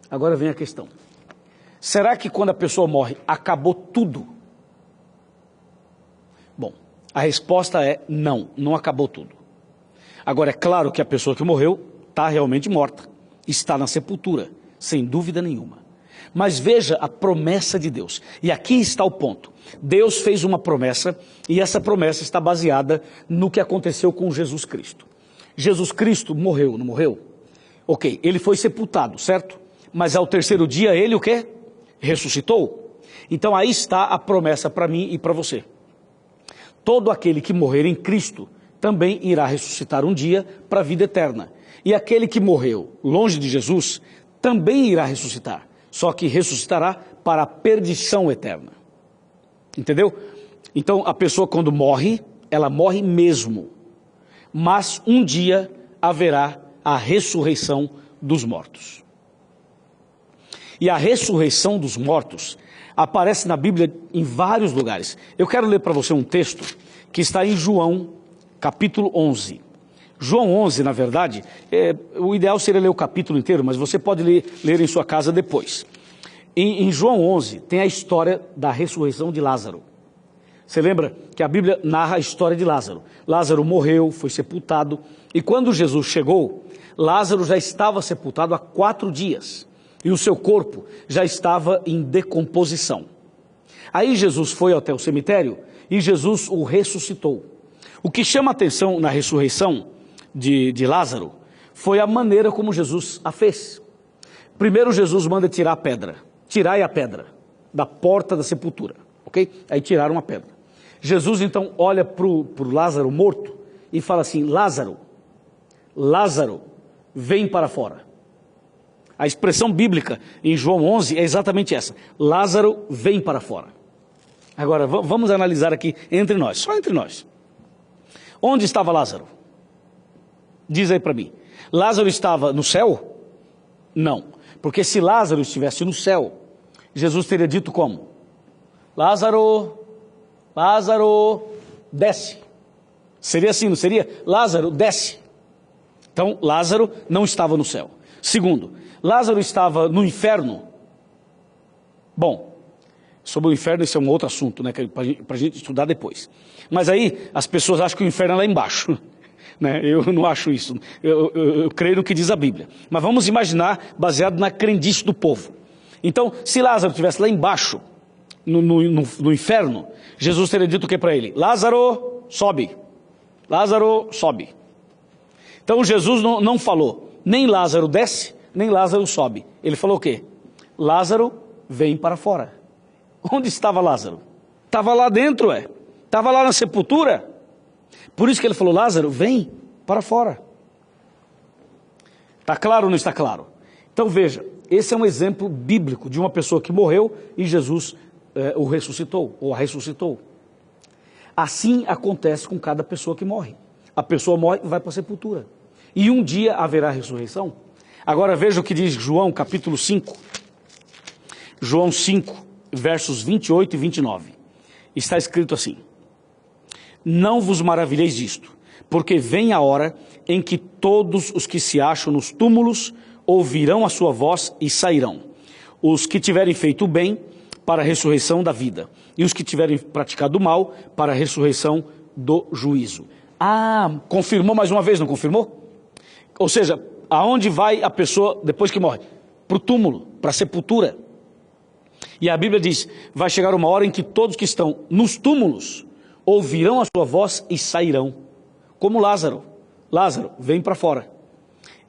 Agora vem a questão. Será que quando a pessoa morre, acabou tudo? Bom, a resposta é não, não acabou tudo. Agora, é claro que a pessoa que morreu está realmente morta, está na sepultura, sem dúvida nenhuma. Mas veja a promessa de Deus. E aqui está o ponto. Deus fez uma promessa e essa promessa está baseada no que aconteceu com Jesus Cristo. Jesus Cristo morreu, não morreu? Ok, ele foi sepultado, certo? Mas ao terceiro dia ele o quê? Ressuscitou. Então aí está a promessa para mim e para você. Todo aquele que morrer em Cristo também irá ressuscitar um dia para a vida eterna. E aquele que morreu longe de Jesus também irá ressuscitar, só que ressuscitará para a perdição eterna. Entendeu? Então a pessoa quando morre, ela morre mesmo. Mas um dia haverá a ressurreição dos mortos. E a ressurreição dos mortos aparece na Bíblia em vários lugares. Eu quero ler para você um texto que está em João, capítulo 11. João 11, na verdade, o ideal seria ler o capítulo inteiro, mas você pode ler em sua casa depois. Em João 11 tem a história da ressurreição de Lázaro. Você lembra que a Bíblia narra a história de Lázaro. Lázaro morreu, foi sepultado, e quando Jesus chegou, Lázaro já estava sepultado há 4 dias, e o seu corpo já estava em decomposição. Aí Jesus foi até o cemitério, e Jesus o ressuscitou. O que chama a atenção na ressurreição de Lázaro foi a maneira como Jesus a fez. Primeiro Jesus manda tirar a pedra. Tirai a pedra da porta da sepultura, ok? Aí tiraram a pedra. Jesus então olha para o Lázaro morto e fala assim: Lázaro, Lázaro, vem para fora. A expressão bíblica em João 11 é exatamente essa: Lázaro, vem para fora. Agora vamos analisar aqui entre nós, só entre nós. Onde estava Lázaro? Diz aí para mim. Lázaro estava no céu? Não, porque se Lázaro estivesse no céu, Jesus teria dito como? Lázaro, Lázaro, desce. Seria assim, não seria? Lázaro, desce. Então, Lázaro não estava no céu. Segundo, Lázaro estava no inferno? Bom, sobre o inferno esse é um outro assunto, né, para a gente estudar depois. Mas aí as pessoas acham que o inferno é lá embaixo. Né? Eu não acho isso. Eu creio no que diz a Bíblia. Mas vamos imaginar baseado na crendice do povo. Então, se Lázaro estivesse lá embaixo, no inferno, Jesus teria dito o que para ele? Lázaro, sobe. Lázaro, sobe. Então Jesus não falou, nem Lázaro desce, nem Lázaro sobe. Ele falou o quê? Lázaro, vem para fora. Onde estava Lázaro? Estava lá dentro, estava lá na sepultura. Por isso que ele falou, Lázaro, vem para fora. Está claro ou não está claro? Então veja, esse é um exemplo bíblico de uma pessoa que morreu e Jesus o ressuscitou, ou a ressuscitou. Assim acontece com cada pessoa que morre. A pessoa morre e vai para a sepultura. E um dia haverá ressurreição. Agora veja o que diz João capítulo 5. João 5, versos 28 e 29. Está escrito assim: Não vos maravilheis disto, porque vem a hora em que todos os que se acham nos túmulos ouvirão a sua voz e sairão. Os que tiverem feito o bem, para a ressurreição da vida, e os que tiverem praticado o mal, para a ressurreição do juízo. Ah, confirmou mais uma vez, não confirmou? Ou seja, aonde vai a pessoa depois que morre? Para o túmulo, para a sepultura. E a Bíblia diz, vai chegar uma hora em que todos que estão nos túmulos ouvirão a sua voz e sairão. Como Lázaro. Lázaro, vem para fora.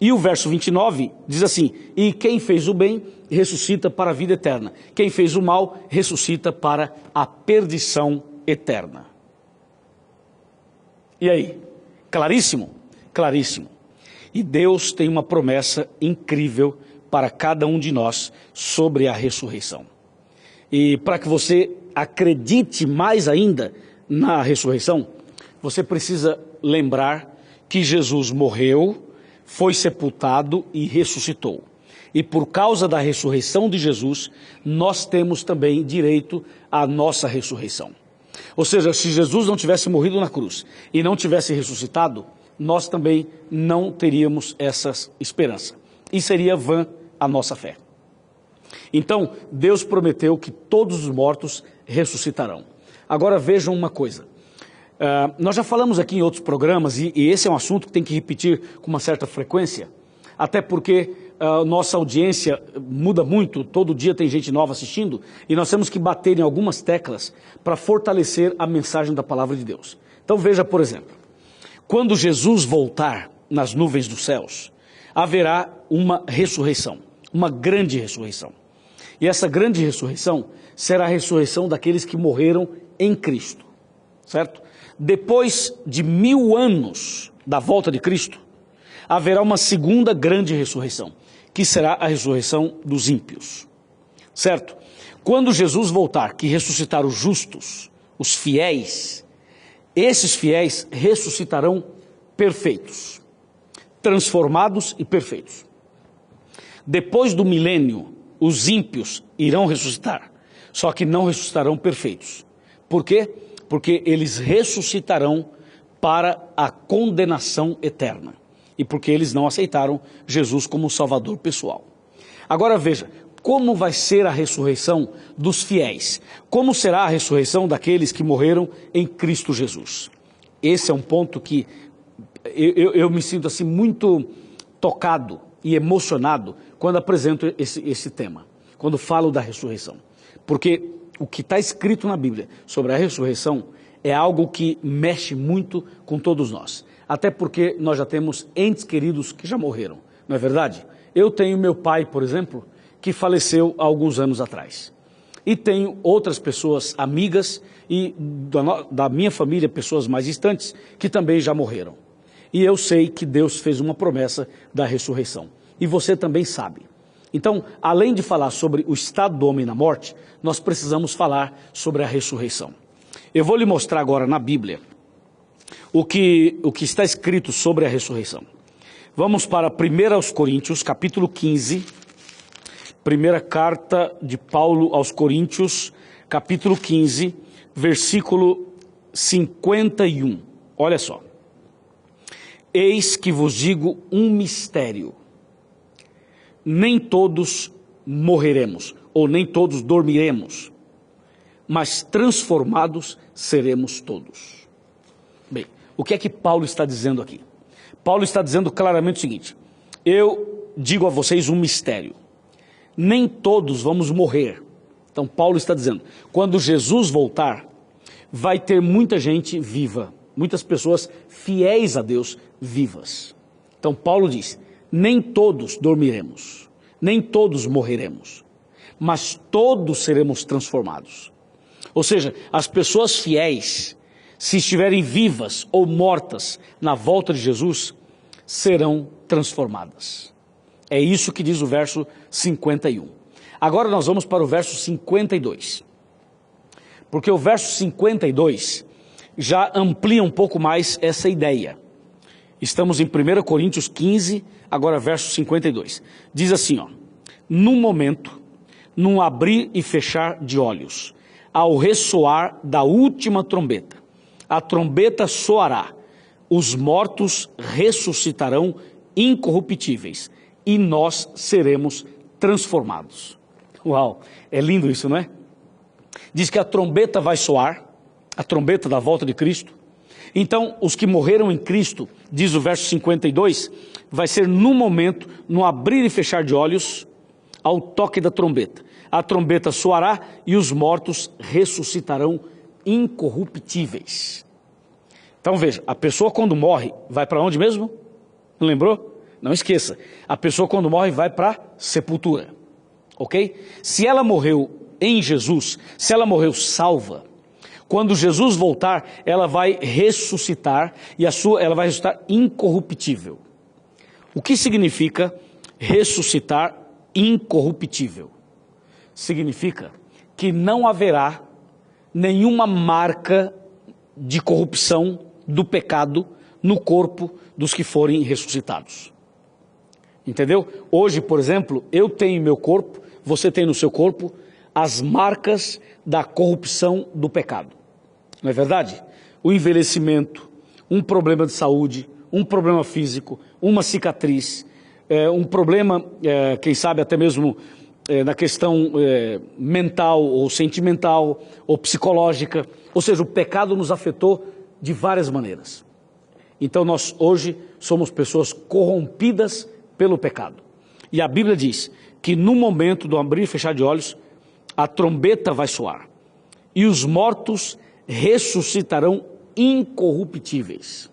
E o verso 29 diz assim, e quem fez o bem, ressuscita para a vida eterna. Quem fez o mal, ressuscita para a perdição eterna. E aí? Claríssimo? Claríssimo. E Deus tem uma promessa incrível para cada um de nós sobre a ressurreição. E para que você acredite mais ainda na ressurreição, você precisa lembrar que Jesus morreu, foi sepultado e ressuscitou. E por causa da ressurreição de Jesus, nós temos também direito à nossa ressurreição. Ou seja, se Jesus não tivesse morrido na cruz e não tivesse ressuscitado, nós também não teríamos essa esperança. E seria vã a nossa fé. Então, Deus prometeu que todos os mortos ressuscitarão. Agora vejam uma coisa. Nós já falamos aqui em outros programas, e esse é um assunto que tem que repetir com uma certa frequência, até porque nossa audiência muda muito, todo dia tem gente nova assistindo, e nós temos que bater em algumas teclas para fortalecer a mensagem da palavra de Deus. Então veja, por exemplo, quando Jesus voltar nas nuvens dos céus, haverá uma ressurreição, uma grande ressurreição. E essa grande ressurreição será a ressurreição daqueles que morreram em Cristo, certo? Depois de 1000 anos da volta de Cristo, haverá uma segunda grande ressurreição, que será a ressurreição dos ímpios, certo? Quando Jesus voltar, que ressuscitar os justos, os fiéis, esses fiéis ressuscitarão perfeitos, transformados e perfeitos. Depois do milênio, os ímpios irão ressuscitar, só que não ressuscitarão perfeitos. Por quê? Porque eles ressuscitarão para a condenação eterna. E porque eles não aceitaram Jesus como Salvador pessoal. Agora veja, como vai ser a ressurreição dos fiéis? Como será a ressurreição daqueles que morreram em Cristo Jesus? Esse é um ponto que eu me sinto assim muito tocado e emocionado quando apresento esse tema, quando falo da ressurreição. Porque o que está escrito na Bíblia sobre a ressurreição é algo que mexe muito com todos nós. Até porque nós já temos entes queridos que já morreram, não é verdade? Eu tenho meu pai, por exemplo, que faleceu há alguns anos atrás. E tenho outras pessoas amigas e da minha família, pessoas mais distantes, que também já morreram. E eu sei que Deus fez uma promessa da ressurreição. E você também sabe. Então, além de falar sobre o estado do homem na morte, nós precisamos falar sobre a ressurreição. Eu vou lhe mostrar agora na Bíblia o que está escrito sobre a ressurreição. Vamos para 1 Coríntios, capítulo 15, primeira carta de Paulo aos Coríntios, capítulo 15, versículo 51. Olha só. Eis que vos digo um mistério. Nem todos morreremos, ou nem todos dormiremos, mas transformados seremos todos. Bem, o que é que Paulo está dizendo aqui? Paulo está dizendo claramente o seguinte: eu digo a vocês um mistério. Nem todos vamos morrer. Então Paulo está dizendo, quando Jesus voltar, vai ter muita gente viva, muitas pessoas fiéis a Deus vivas. Então Paulo diz, nem todos dormiremos, nem todos morreremos, mas todos seremos transformados. Ou seja, as pessoas fiéis, se estiverem vivas ou mortas na volta de Jesus, serão transformadas. É isso que diz o verso 51. Agora nós vamos para o verso 52. Porque o verso 52 já amplia um pouco mais essa ideia. Estamos em 1 Coríntios 15, agora verso 52. Diz assim, ó: num momento, num abrir e fechar de olhos, ao ressoar da última trombeta, a trombeta soará, os mortos ressuscitarão incorruptíveis, e nós seremos transformados. Uau, é lindo isso, não é? Diz que a trombeta vai soar, a trombeta da volta de Cristo. Então, os que morreram em Cristo, diz o verso 52, vai ser no momento, no abrir e fechar de olhos, ao toque da trombeta. A trombeta soará e os mortos ressuscitarão incorruptíveis. Então veja, a pessoa quando morre, vai para onde mesmo? Não lembrou? Não esqueça, a pessoa quando morre vai para a sepultura, ok? Se ela morreu em Jesus, se ela morreu salva, quando Jesus voltar, ela vai ressuscitar e ela vai ressuscitar incorruptível. O que significa ressuscitar incorruptível? Significa que não haverá nenhuma marca de corrupção do pecado no corpo dos que forem ressuscitados. Entendeu? Hoje, por exemplo, eu tenho em meu corpo, você tem no seu corpo, as marcas da corrupção do pecado. Não é verdade? O envelhecimento, um problema de saúde, um problema físico, uma cicatriz, um problema, quem sabe até mesmo na questão mental ou sentimental ou psicológica. Ou seja, o pecado nos afetou de várias maneiras. Então nós hoje somos pessoas corrompidas pelo pecado. E a Bíblia diz que no momento do abrir e fechar de olhos, a trombeta vai soar e os mortos ressuscitarão incorruptíveis.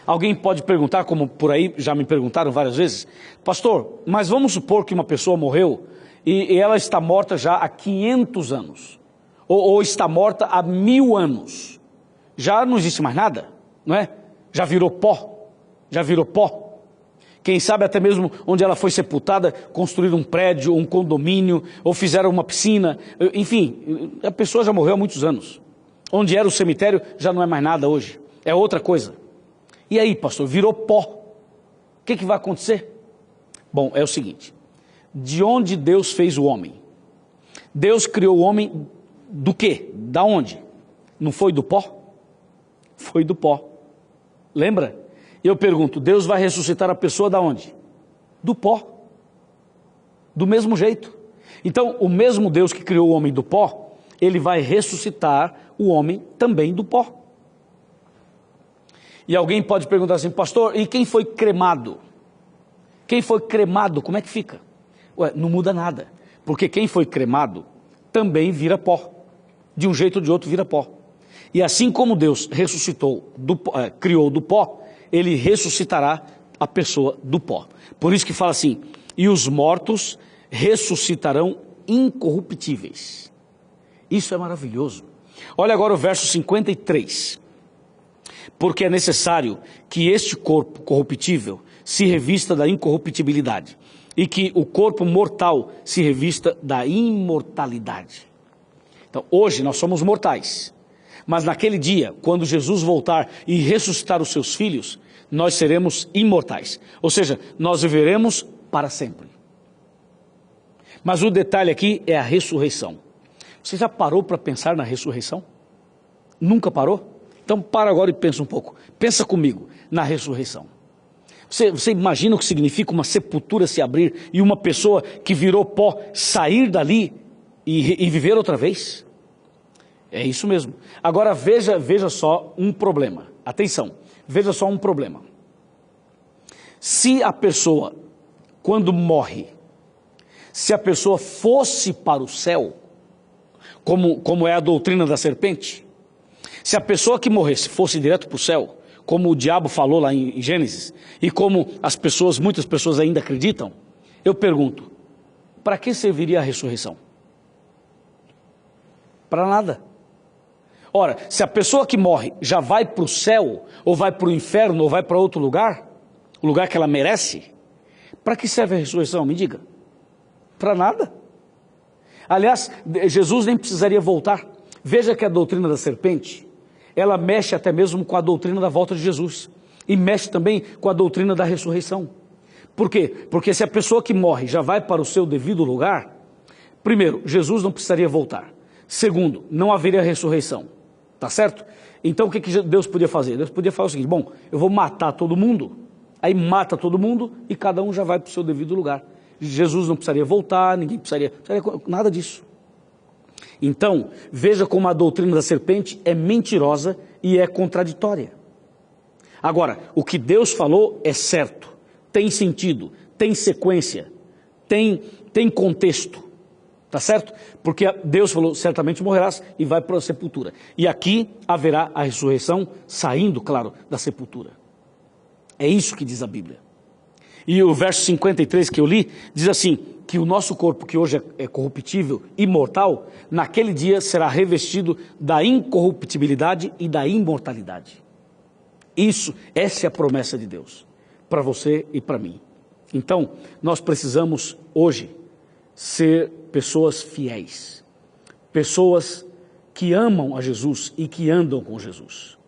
Alguém pode perguntar, como por aí já me perguntaram várias vezes, pastor, mas vamos supor que uma pessoa morreu e ela está morta já há 500 anos, ou está morta há 1000 anos, já não existe mais nada, não é? Já virou pó, Quem sabe até mesmo onde ela foi sepultada, construíram um prédio, um condomínio, ou fizeram uma piscina, enfim, a pessoa já morreu há muitos anos. Onde era o cemitério já não é mais nada hoje, é outra coisa. E aí, pastor, virou pó. O que vai acontecer? Bom, é o seguinte, de onde Deus fez o homem? Deus criou o homem do quê? Da onde? Não foi do pó? Foi do pó. Lembra? Eu pergunto, Deus vai ressuscitar a pessoa da onde? Do pó. Do mesmo jeito. Então, o mesmo Deus que criou o homem do pó, ele vai ressuscitar o homem também do pó. E alguém pode perguntar assim, pastor, e quem foi cremado? Quem foi cremado, como é que fica? Ué, não muda nada, porque quem foi cremado também vira pó. De um jeito ou de outro vira pó. E assim como Deus ressuscitou, criou do pó, ele ressuscitará a pessoa do pó. Por isso que fala assim, e os mortos ressuscitarão incorruptíveis. Isso é maravilhoso. Olha agora o verso 53. Porque é necessário que este corpo corruptível se revista da incorruptibilidade e que o corpo mortal se revista da imortalidade. Então, hoje nós somos mortais, mas naquele dia, quando Jesus voltar e ressuscitar os seus filhos, nós seremos imortais. Ou seja, nós viveremos para sempre. Mas o detalhe aqui é a ressurreição. Você já parou para pensar na ressurreição? Nunca parou? Então para agora e pensa um pouco. Pensa comigo na ressurreição. Você imagina o que significa uma sepultura se abrir e uma pessoa que virou pó sair dali e viver outra vez? É isso mesmo. Agora veja só um problema. Atenção, veja só um problema. Se a pessoa, quando morre, se a pessoa fosse para o céu, como é a doutrina da serpente, se a pessoa que morresse fosse direto para o céu, como o diabo falou lá em Gênesis, e como muitas pessoas ainda acreditam, eu pergunto, para que serviria a ressurreição? Para nada. Ora, se a pessoa que morre já vai para o céu, ou vai para o inferno, ou vai para outro lugar, o lugar que ela merece, para que serve a ressurreição? Me diga. Para nada. Aliás, Jesus nem precisaria voltar. Veja que a doutrina da serpente, ela mexe até mesmo com a doutrina da volta de Jesus. E mexe também com a doutrina da ressurreição. Por quê? Porque se a pessoa que morre já vai para o seu devido lugar, primeiro, Jesus não precisaria voltar. Segundo, não haveria ressurreição. Tá certo? Então o que Deus podia fazer? Deus podia fazer o seguinte, bom, eu vou matar todo mundo, aí mata todo mundo e cada um já vai para o seu devido lugar. Jesus não precisaria voltar, ninguém precisaria nada disso. Então, veja como a doutrina da serpente é mentirosa e é contraditória. Agora, o que Deus falou é certo, tem sentido, tem sequência, tem contexto, tá certo? Porque Deus falou, certamente morrerás e vai para a sepultura. E aqui haverá a ressurreição saindo, claro, da sepultura. É isso que diz a Bíblia. E o verso 53 que eu li, diz assim, que o nosso corpo, que hoje é corruptível, imortal, naquele dia será revestido da incorruptibilidade e da imortalidade. Essa é a promessa de Deus, para você e para mim. Então, nós precisamos hoje ser pessoas fiéis, pessoas que amam a Jesus e que andam com Jesus.